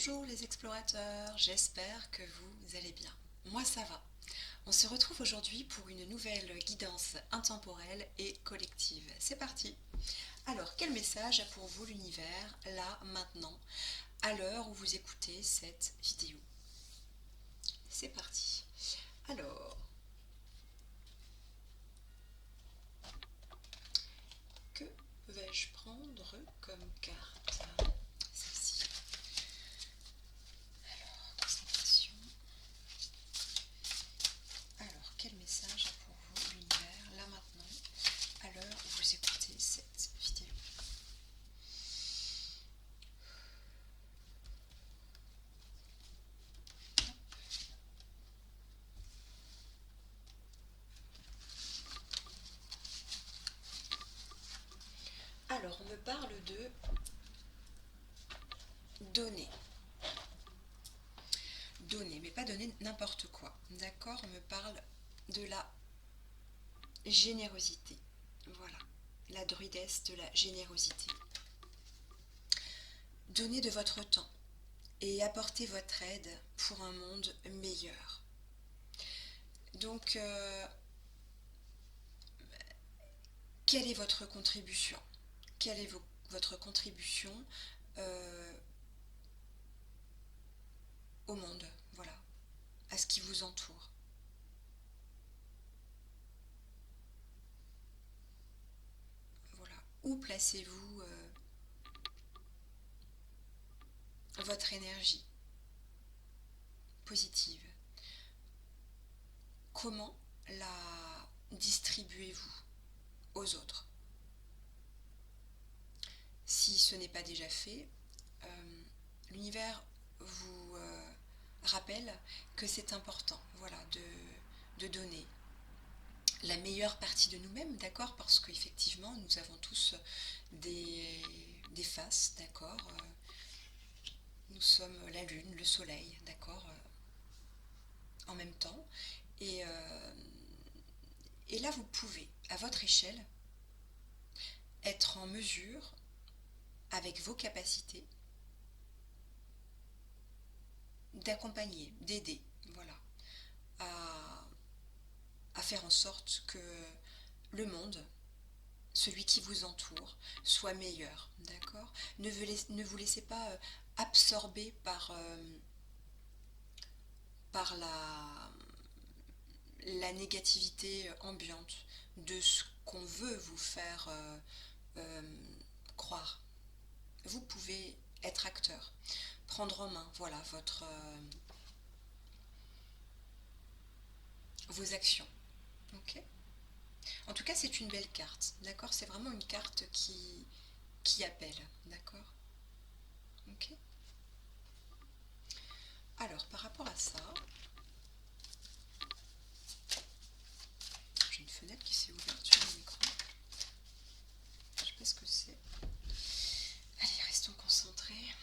Bonjour les explorateurs, j'espère que vous allez bien. Moi ça va. On se retrouve aujourd'hui pour une nouvelle guidance intemporelle et collective. C'est parti. Alors, quel message a pour vous l'univers, là, maintenant, à l'heure où vous écoutez cette vidéo? C'est parti. Alors, que vais-je prendre comme carte? Celle-ci. Alors, concentration. Alors, quel message a pour vous l'univers, là maintenant, à l'heure où vous écoutez cette vidéo? Alors, on me parle de donner. Donner, mais pas donner n'importe quoi. D'accord? On me parle de la générosité. Voilà. La druidesse de la générosité. Donnez de votre temps et apportez votre aide pour un monde meilleur. Donc, quelle est votre contribution? Quelle est votre contribution euh, au monde? Voilà. À ce qui vous entoure. Voilà. Où placez-vous votre énergie positive? Comment la distribuez-vous aux autres? Si ce n'est pas déjà fait, l'univers vous rappelle que c'est important, voilà, de donner la meilleure partie de nous-mêmes, d'accord? Parce qu'effectivement, nous avons tous des faces, d'accord? Nous sommes la lune, le soleil, d'accord? En même temps. Et, euh, et là, vous pouvez, à votre échelle, être en mesure, avec vos capacités, d'accompagner, d'aider, voilà, à, à faire en sorte que le monde, celui qui vous entoure, soit meilleur, d'accord? Ne vous laissez pas absorber par la négativité ambiante de ce qu'on veut vous faire euh, croire. Vous pouvez être acteur, prendre en main, voilà, vos actions. Ok. En tout cas, c'est une belle carte, d'accord? C'est vraiment une carte qui appelle, d'accord? Ok. Alors, par rapport à ça, j'ai une fenêtre qui s'est ouverte sur mon écran. Je ne sais pas ce que c'est. Allez, restons concentrés.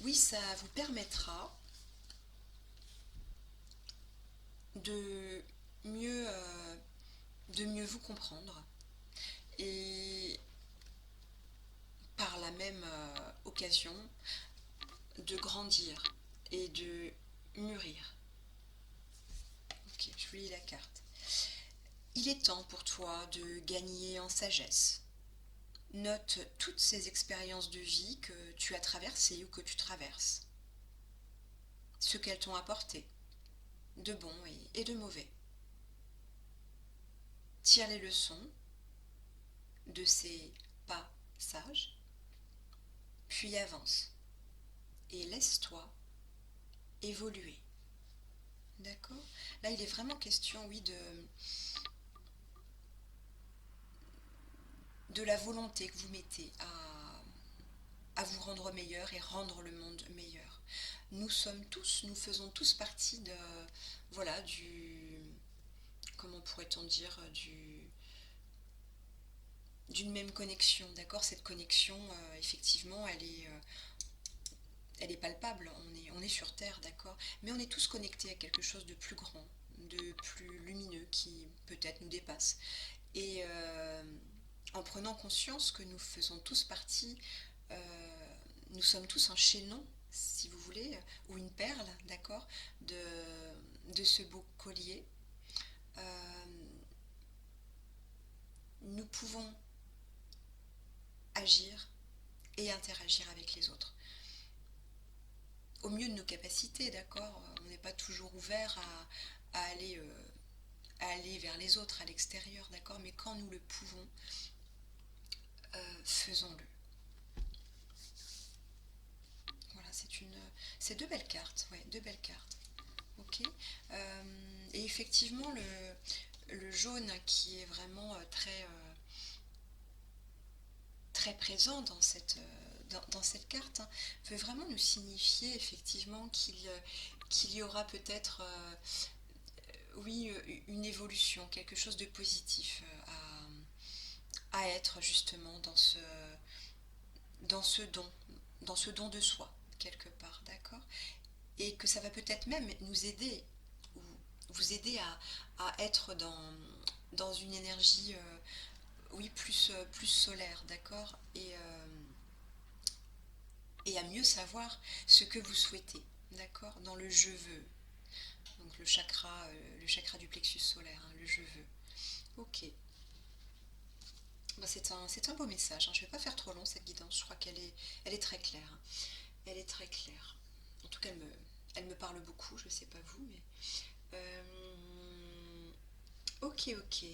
Oui, ça vous permettra de mieux, euh, de mieux vous comprendre et par la même occasion de grandir et de mûrir. Ok, je vous lis la carte. Il est temps pour toi de gagner en sagesse. Note toutes ces expériences de vie que tu as traversées ou que tu traverses. Ce qu'elles t'ont apporté, de bon et de mauvais. Tire les leçons de ces passages, puis avance et laisse-toi évoluer. D'accord? Là, il est vraiment question, oui, de la volonté que vous mettez à vous rendre meilleur et rendre le monde meilleur. Nous faisons tous partie de, voilà, comment pourrait-on dire, d'une même connexion, d'accord? Cette connexion, effectivement, elle est palpable, on est sur Terre, d'accord? Mais on est tous connectés à quelque chose de plus grand, de plus lumineux, qui peut-être nous dépasse. Et en prenant conscience que nous faisons tous partie, nous sommes tous un chaînon, si vous voulez, ou une perle, d'accord, de ce beau collier. Euh, nous pouvons agir et interagir avec les autres. Au mieux de nos capacités, d'accord. On n'est pas toujours ouvert à aller vers les autres, à l'extérieur, d'accord. Mais quand nous le pouvons, faisons-le. Voilà, c'est deux belles cartes, ouais, deux belles cartes. Ok. Et effectivement, le jaune qui est vraiment très présent dans cette carte, hein, veut vraiment nous signifier effectivement qu'il y aura peut-être, oui, une évolution, quelque chose de positif à être justement dans ce don de soi, quelque part, d'accord. Et que ça va peut-être même nous aider, ou vous aider à être dans une énergie, oui, plus solaire, d'accord, et à mieux savoir ce que vous souhaitez, d'accord, dans le je veux, donc le chakra du plexus solaire, hein, le je veux. Ok. Bah, c'est un beau message, hein. Je ne vais pas faire trop long cette guidance, je crois elle est très claire, hein. Elle est très claire. En tout cas, elle me parle beaucoup, je ne sais pas vous, mais... ok, ok.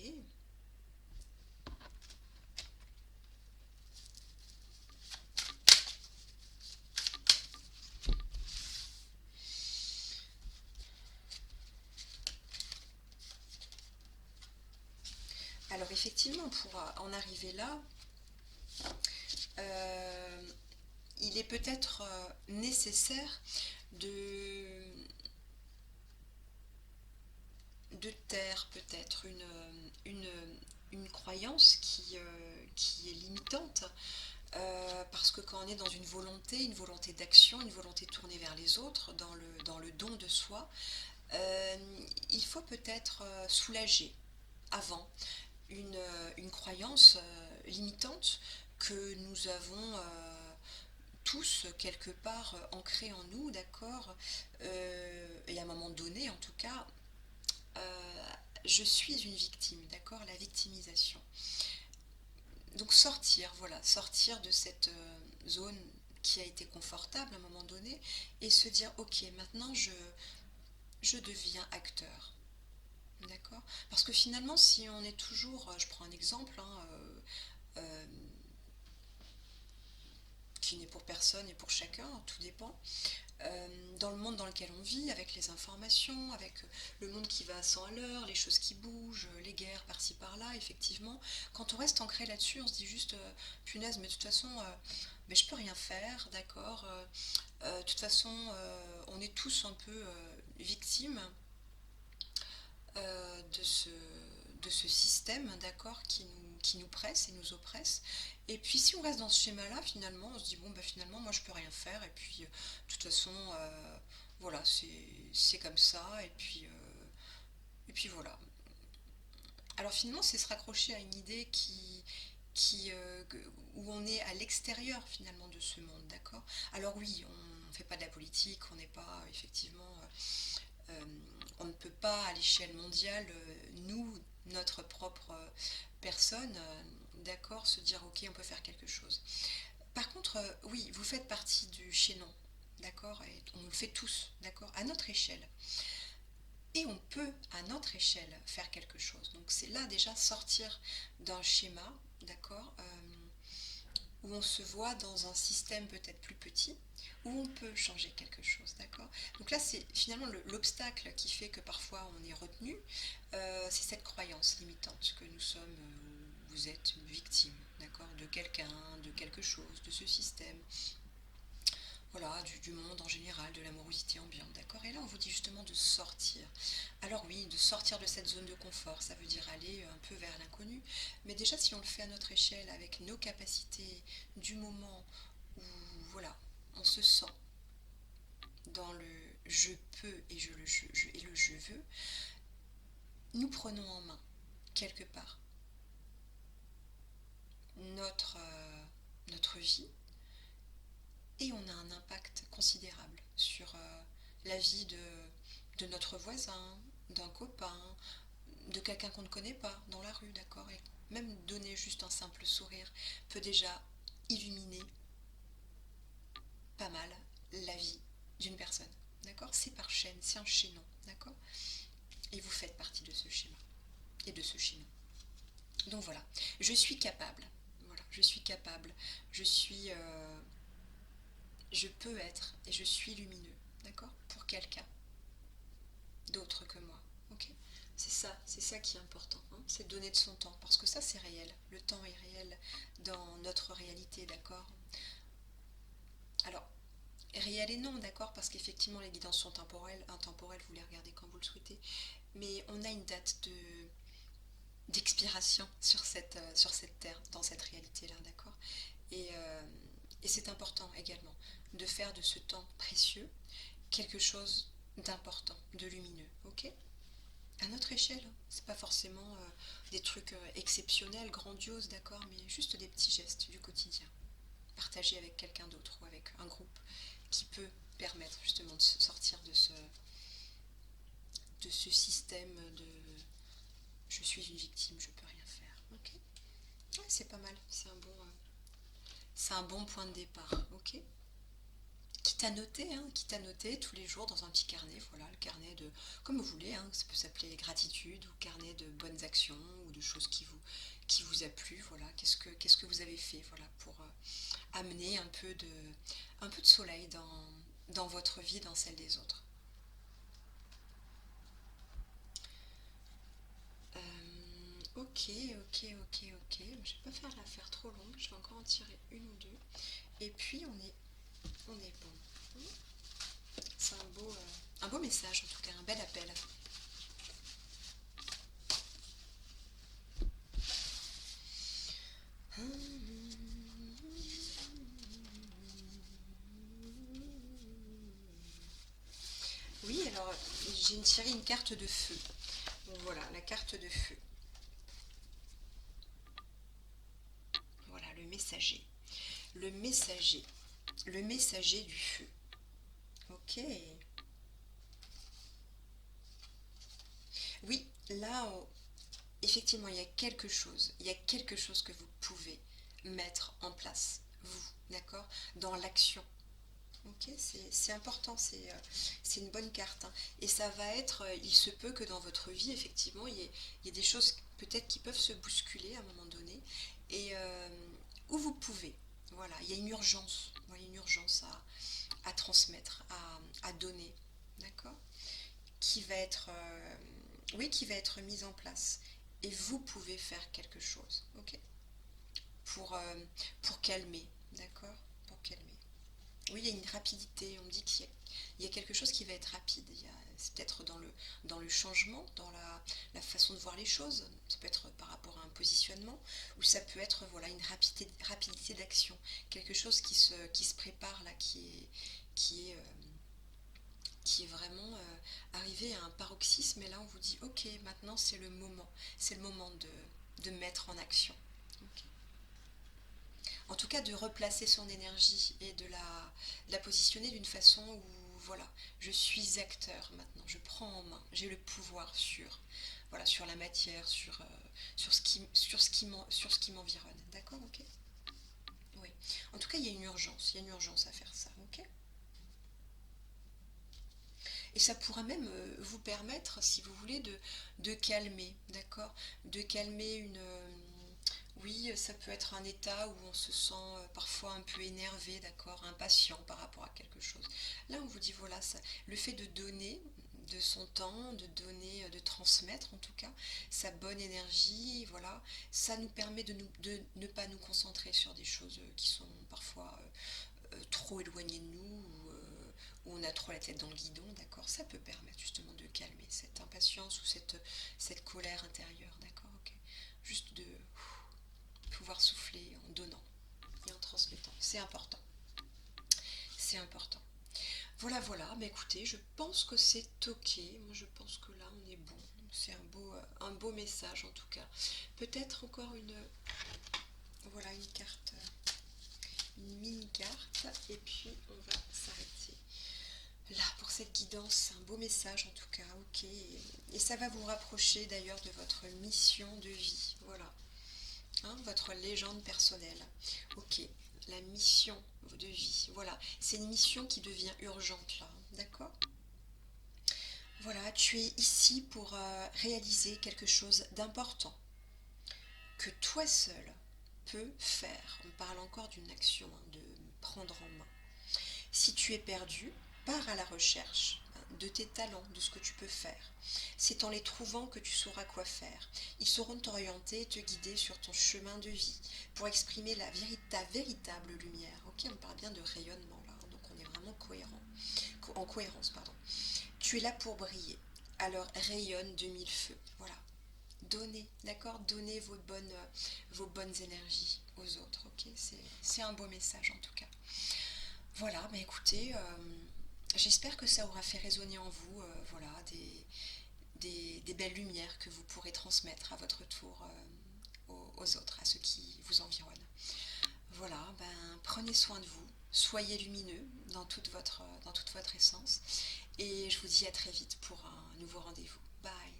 Alors effectivement, pour en arriver là, euh, il est peut-être nécessaire de, de taire peut-être une, une croyance qui est limitante, parce que quand on est dans une volonté d'action, une volonté tournée vers les autres, dans le don de soi, euh, il faut peut-être soulager avant une croyance limitante que nous avons tous quelque part ancrée en nous, d'accord, et à un moment donné en tout cas, euh, je suis une victime, d'accord, la victimisation. Donc sortir, voilà, sortir de cette zone qui a été confortable à un moment donné et se dire ok, maintenant je deviens acteur. D'accord. Parce que finalement, si on est toujours, je prends un exemple, hein, euh, qui n'est pour personne et pour chacun, tout dépend, dans le monde dans lequel on vit, avec les informations, avec le monde qui va à 100 à l'heure, les choses qui bougent, les guerres par-ci par-là, effectivement, quand on reste ancré là-dessus, on se dit juste, punaise, mais de toute façon, mais je peux rien faire, d'accord. De toute façon, on est tous un peu victimes de ce système, d'accord, qui nous presse et nous oppresse. Et puis si on reste dans ce schéma-là, finalement, on se dit, bon, bah finalement, moi, je peux rien faire. Et puis, de toute façon, voilà, c'est comme ça. Et puis voilà. Alors finalement, c'est se raccrocher à une idée où on est à l'extérieur, finalement, de ce monde, d'accord. Alors oui, on ne fait pas de la politique, on n'est pas, effectivement... Euh, on ne peut pas à l'échelle mondiale, nous, notre propre personne, d'accord, se dire ok, on peut faire quelque chose. Par contre, oui, vous faites partie du chaînon, d'accord, et on le fait tous, d'accord, à notre échelle. Et on peut, à notre échelle, faire quelque chose. Donc c'est là déjà sortir d'un schéma, d'accord, où on se voit dans un système peut-être plus petit, où on peut changer quelque chose, d'accord. Donc là, c'est finalement l'obstacle qui fait que parfois on est retenu, c'est cette croyance limitante que nous sommes, vous êtes une victime, d'accord, de quelqu'un, de quelque chose, de ce système, voilà, du monde en général, de l'amorosité ambiante, d'accord. Et là, on vous dit justement de sortir. Alors oui, de sortir de cette zone de confort, ça veut dire aller un peu vers l'inconnu. Mais déjà, si on le fait à notre échelle, avec nos capacités du moment où, voilà, on se sent dans le je peux et le je veux, nous prenons en main, quelque part, notre vie et on a un impact considérable sur la vie de notre voisin, d'un copain, de quelqu'un qu'on ne connaît pas dans la rue, d'accord? Et même donner juste un simple sourire peut déjà illuminer pas mal la vie d'une personne, d'accord? C'est par chaîne, c'est un chaînon, d'accord? Et vous faites partie de ce schéma et de ce chaînon. Donc voilà, je suis capable, voilà, je suis capable, je suis, je peux être et je suis lumineux, d'accord? Pour quelqu'un d'autre que moi, ok? C'est ça qui est important, hein, c'est de donner de son temps, parce que ça c'est réel, le temps est réel dans notre réalité, d'accord? Alors, réel et non, d'accord, parce qu'effectivement les guidances sont temporelles, intemporelles, vous les regardez quand vous le souhaitez, mais on a une date d'expiration sur cette terre, dans cette réalité-là, d'accord? Et, euh, et c'est important également de faire de ce temps précieux quelque chose d'important, de lumineux, ok? À notre échelle, hein. C'est pas forcément des trucs exceptionnels, grandioses, d'accord, mais juste des petits gestes du quotidien, partagés avec quelqu'un d'autre ou avec un groupe qui peut permettre justement de sortir de ce système de je suis une victime, je peux rien faire. Ok, ouais, c'est pas mal, c'est un bon point de départ. Ok, quitte à noter, hein, quitte à noter tous les jours dans un petit carnet, voilà, le carnet de, comme vous voulez, hein, ça peut s'appeler gratitude ou carnet de bonnes actions ou de choses qui vous a plu, voilà, qu'est-ce que vous avez fait, voilà, pour amener un peu de soleil dans votre vie, dans celle des autres. Ok, ok. Je vais pas faire l'affaire trop longue, je vais encore en tirer une ou deux. Et puis on est bon. C'est un beau message en tout cas, un bel appel. Oui, alors j'ai tiré une carte de feu. Donc voilà, la carte de feu. Voilà, le messager. Le messager. Le messager du feu. Ok. Oui, là, effectivement, il y a quelque chose. Il y a quelque chose que vous pouvez mettre en place, vous, d'accord? Dans l'action. Ok, c'est important, c'est une bonne carte, hein. Et ça va être, il se peut que dans votre vie, effectivement, il y ait des choses peut-être qui peuvent se bousculer à un moment donné, et où vous pouvez. Voilà, il y a une urgence, voilà, une urgence à transmettre, à donner, d'accord? Qui va être, oui, qui va être mise en place. Et vous pouvez faire quelque chose, ok? Pour, euh, pour calmer, d'accord? Pour calmer. Oui, il y a une rapidité. On me dit qu'il y a quelque chose qui va être rapide. C'est peut-être dans le changement, dans la façon de voir les choses. Ça peut être par rapport à un positionnement, ou ça peut être voilà, une rapidité d'action. Quelque chose qui se prépare là, qui est, qui est vraiment arrivé à un paroxysme. Et là, on vous dit, ok, maintenant c'est le moment. C'est le moment de mettre en action. Ok. En tout cas, de replacer son énergie et de la positionner d'une façon où, voilà, je suis acteur maintenant, je prends en main, j'ai le pouvoir sur, voilà, sur la matière, sur ce qui m'environne. D'accord, ok? Oui. En tout cas, il y a une urgence à faire ça, ok? Et ça pourra même vous permettre, si vous voulez, de calmer, d'accord? De calmer une... oui, ça peut être un état où on se sent parfois un peu énervé, d'accord? Impatient par rapport à quelque chose. Là, on vous dit, voilà, ça, le fait de donner de son temps, de donner, de transmettre en tout cas, sa bonne énergie, voilà, ça nous permet de ne pas nous concentrer sur des choses qui sont parfois trop éloignées de nous où on a trop la tête dans le guidon, d'accord, ça peut permettre justement de calmer cette impatience ou cette colère intérieure, d'accord, ok. Juste de pouvoir souffler en donnant et en transmettant. C'est important. C'est important. Voilà, voilà. Mais écoutez, je pense que c'est ok. Moi, je pense que là, on est bon. C'est un beau message en tout cas. Peut-être encore une, voilà, une carte. et puis on va s'arrêter là pour cette guidance. Un beau message en tout cas, ok. Et ça va vous rapprocher d'ailleurs de votre mission de vie, voilà. Hein, votre légende personnelle. Ok, la mission de vie, voilà. C'est une mission qui devient urgente là, d'accord? Voilà, tu es ici pour réaliser quelque chose d'important que toi seul peux faire. On parle encore d'une action, hein, de prendre en main. Si tu es perdu, pars à la recherche de tes talents, de ce que tu peux faire. C'est en les trouvant que tu sauras quoi faire. Ils sauront t'orienter et te guider sur ton chemin de vie pour exprimer ta véritable lumière. Ok, on parle bien de rayonnement là, donc on est vraiment en cohérence, pardon. Tu es là pour briller, alors rayonne de mille feux. Voilà. Donnez, d'accord? Donnez vos bonnes énergies aux autres, ok? C'est un beau message en tout cas. Voilà, bah écoutez, j'espère que ça aura fait résonner en vous, voilà, des belles lumières que vous pourrez transmettre à votre tour aux autres, à ceux qui vous environnent. Voilà, ben prenez soin de vous, soyez lumineux dans toute votre essence, et je vous dis à très vite pour un nouveau rendez-vous. Bye!